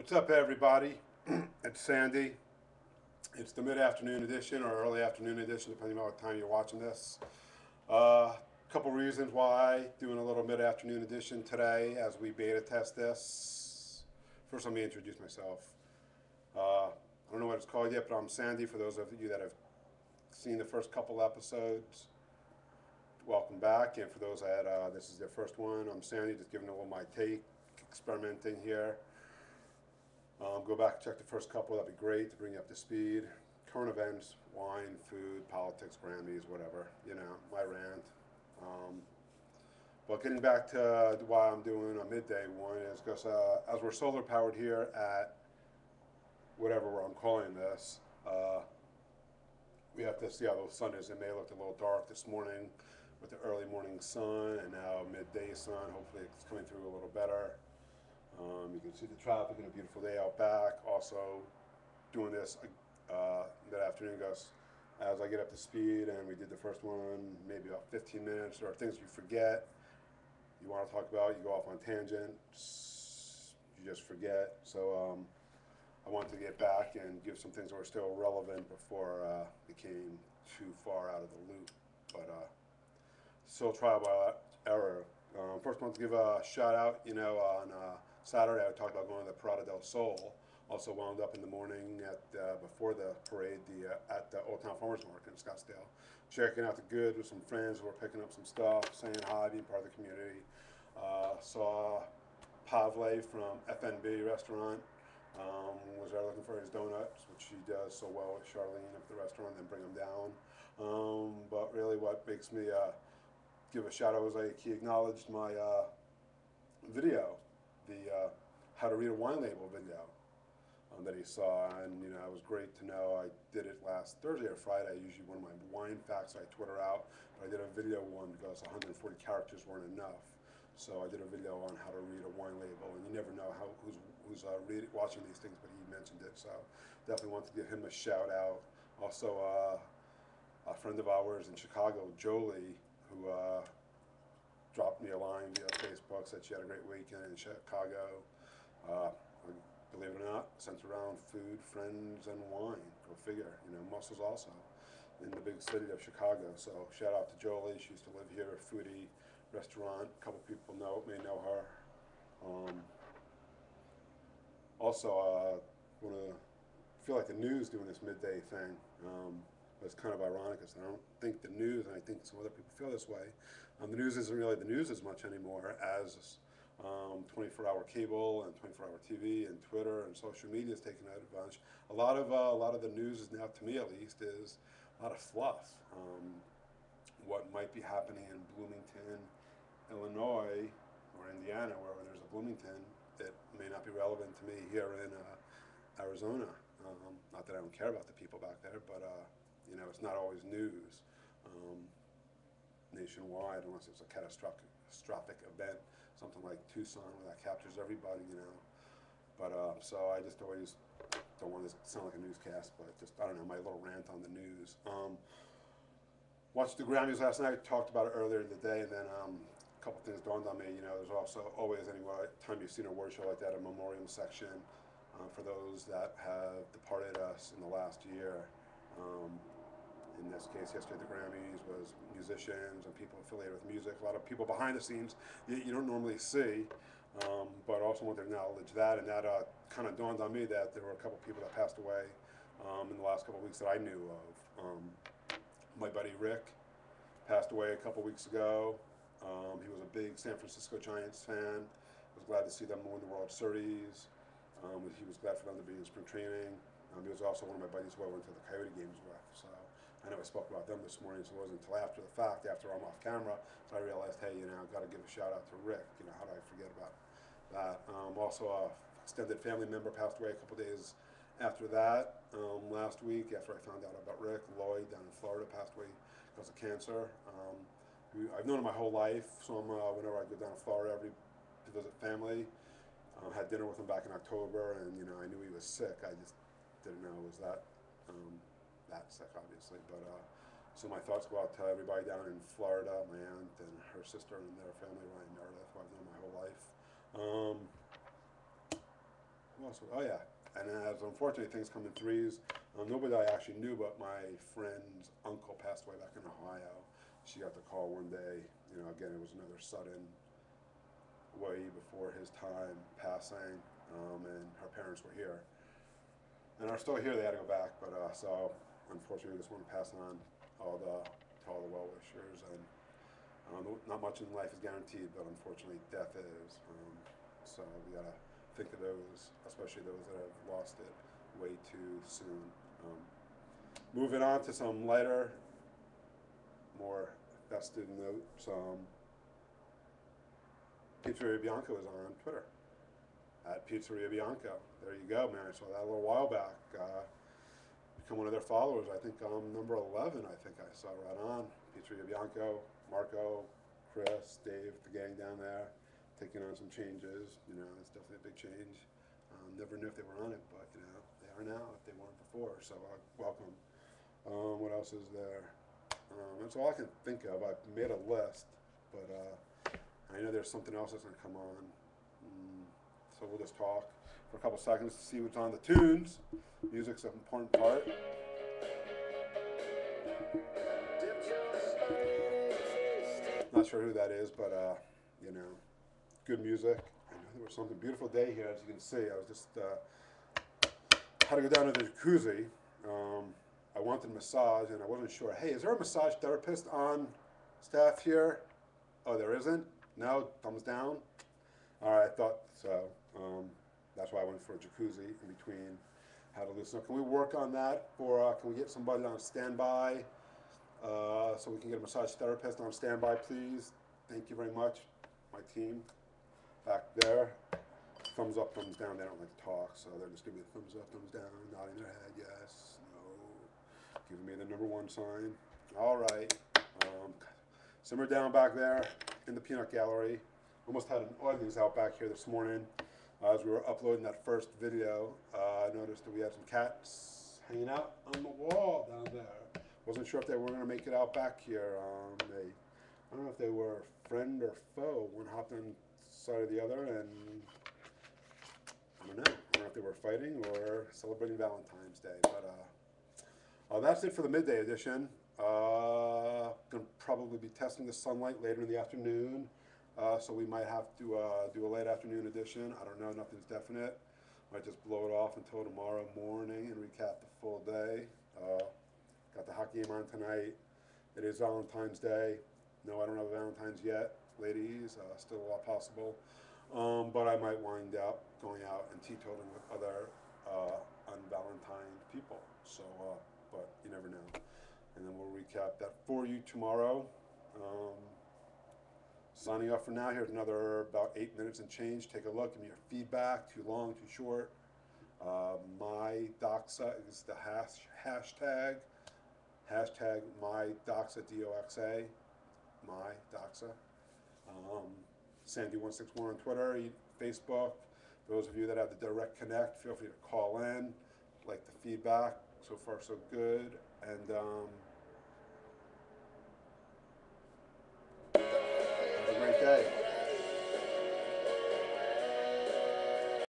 What's up, everybody? It's Sandy. It's the mid-afternoon edition or early afternoon edition, depending on what time you're watching this. Couple reasons why doing a little mid-afternoon edition today as we beta test this. First, let me introduce myself. I don't know what it's called yet, but I'm Sandy. For those of you that have seen the first couple episodes, welcome back. And for those that this is their first one, I'm Sandy, just giving a little my take, experimenting here. Go back and check the first couple. That'd be great to bring you up to speed. Current events, wine, food, politics, Grammys, whatever. You know, my rant. But getting back to why I'm doing a midday one is because as we're solar powered here at whatever I'm calling this, we have to see how those sun is. It may look a little dark this morning with the early morning sun and now midday sun. Hopefully it's coming through a little better. You can see the traffic and a beautiful day out back. Also doing this that afternoon, guys, as I get up to speed, and we did the first one maybe about 15 minutes. There are things you forget, you want to talk about, you go off on tangents, you just forget. So I wanted to get back and give some things that were still relevant before it became too far out of the loop. But still trial by error. First, I want to give a shout out. You know, on Saturday I talked about going to the Parada del Sol. Also wound up in the morning at before the parade at the Old Town Farmers Market in Scottsdale, checking out the goods with some friends who were picking up some stuff, saying hi, being part of the community. Saw Pavle from FNB restaurant. Was there looking for his donuts, which he does so well with Charlene at the restaurant, and bring them down. But really, what makes me give a shout out was like he acknowledged my video, the how to read a wine label video that he saw, and you know, it was great to know. I did it last Thursday or Friday. Usually one of my wine facts I Twitter out, but I did a video one because 140 characters weren't enough. So I did a video on how to read a wine label, and you never know who's watching these things, but he mentioned it, so definitely want to give him a shout out. Also, a friend of ours in Chicago, Jolie, who dropped me a line via Facebook, said she had a great weekend in Chicago. Believe it or not, centered around food, friends, and wine. Go figure. You know, mussels also in the big city of Chicago. So shout out to Jolie. She used to live here, a foodie restaurant. A couple people may know her. Also, want to feel like the news doing this midday thing. But it's kind of ironic because I don't think the news, and I think some other people feel this way, the news isn't really the news as much anymore as 24-hour cable and 24-hour TV and Twitter and social media is taking out a bunch. A lot of the news is now, to me at least, is a lot of fluff. What might be happening in Bloomington, Illinois, or Indiana, wherever there's a Bloomington, that may not be relevant to me here in Arizona. Not that I don't care about the people back there, but you know, it's not always news nationwide unless it's a catastrophic event, something like Tucson where that captures everybody, you know. But so I just always don't want to sound like a newscast, but just, I don't know, my little rant on the news. Watched the Grammys last night, talked about it earlier in the day, and then a couple things dawned on me. You know, there's also always, anyway, time you've seen a award show like that, a memoriam section for those that have departed us in the last year. In this case, yesterday the Grammys was musicians and people affiliated with music, a lot of people behind the scenes you don't normally see, but also want to acknowledge that, and that kind of dawned on me that there were a couple people that passed away in the last couple of weeks that I knew of. My buddy Rick passed away a couple weeks ago. He was a big San Francisco Giants fan. Was glad to see them win the World Series. He was glad for them to be in spring training. He was also one of my buddies who I went to the Coyote games with. So I know I spoke about them this morning, so it wasn't until after the fact, after I'm off camera, so I realized, hey, you know, I've got to give a shout out to Rick. You know, how do I forget about that? Also, a extended family member passed away a couple days after that. Last week, after I found out about Rick, Lloyd down in Florida passed away because of cancer. I've known him my whole life, so whenever I go down to Florida to visit family, had dinner with him back in October, and you know, I knew he was sick. I just didn't know it was that sick, obviously. But so my thoughts go out to everybody down in Florida, my aunt and her sister and their family, Ryan Meredith, who I've known my whole life. Oh yeah, and as unfortunately things come in threes. Nobody I actually knew, but my friend's uncle passed away back in Ohio. She got the call one day. You know, again, it was another sudden, way before his time passing, and her parents were here, and are still here. They had to go back, but so unfortunately, we just want to pass on all the to all the well wishers. And not much in life is guaranteed, but unfortunately, death is. So we gotta think of those, especially those that have lost it way too soon. Moving on to some lighter, more festive notes. Pizzeria Bianco is on Twitter at Pizzeria Bianco. There you go, man. I saw that a little while back. Become one of their followers. I think I'm number 11. I think I saw right on Pizzeria Bianco. Marco, Chris, Dave, the gang down there, taking on some changes. You know, it's definitely a big change. Never knew if they were on it, but you know, they are now if they weren't before. So welcome. What else is there? That's all I can think of. I've made a list, but I know there's something else that's gonna come on. So we'll just talk for a couple seconds to see what's on the tunes. Music's an important part. Not sure who that is, but you know, good music. I know there was something beautiful day here, as you can see. I was just had to go down to the jacuzzi. I wanted a massage, and I wasn't sure. Hey, is there a massage therapist on staff here? Oh, there isn't? No? Thumbs down? All right, I thought so. That's why I went for a jacuzzi in between. How to loosen up. Can we work on that? Or can we get somebody on standby so we can get a massage therapist on standby, please? Thank you very much. My team back there. Thumbs up, thumbs down. They don't like to talk, so they're just giving me a thumbs up, thumbs down, nodding their head, yes, no. Giving me the number one sign. All right. Simmer down back there in the peanut gallery. Almost had an audience out back here this morning. As we were uploading that first video, I noticed that we had some cats hanging out on the wall down there. Wasn't sure if they were going to make it out back here. I don't know if they were friend or foe. One hopped on side of the other, and I don't know if they were fighting or celebrating Valentine's Day. But that's it for the midday edition. Gonna probably be testing the sunlight later in the afternoon. So we might have to do a late afternoon edition. I don't know, nothing's definite. Might just blow it off until tomorrow morning and recap the full day. Got the hockey game on tonight. It is Valentine's Day. No, I don't have a Valentine's yet, ladies. Still a lot possible. But I might wind up going out and teetotaling with other un-Valentine people. So, but you never know. And then we'll recap that for you tomorrow. Signing off for now. Here's another about 8 minutes and change. Take a look. Give me your feedback. Too long, too short. My doxa is the hashtag. Hashtag my doxa, DOXA. My doxa. Sandy161 on Twitter, Facebook. Those of you that have the direct connect, feel free to call in. Like the feedback. So far, so good. And have a great day.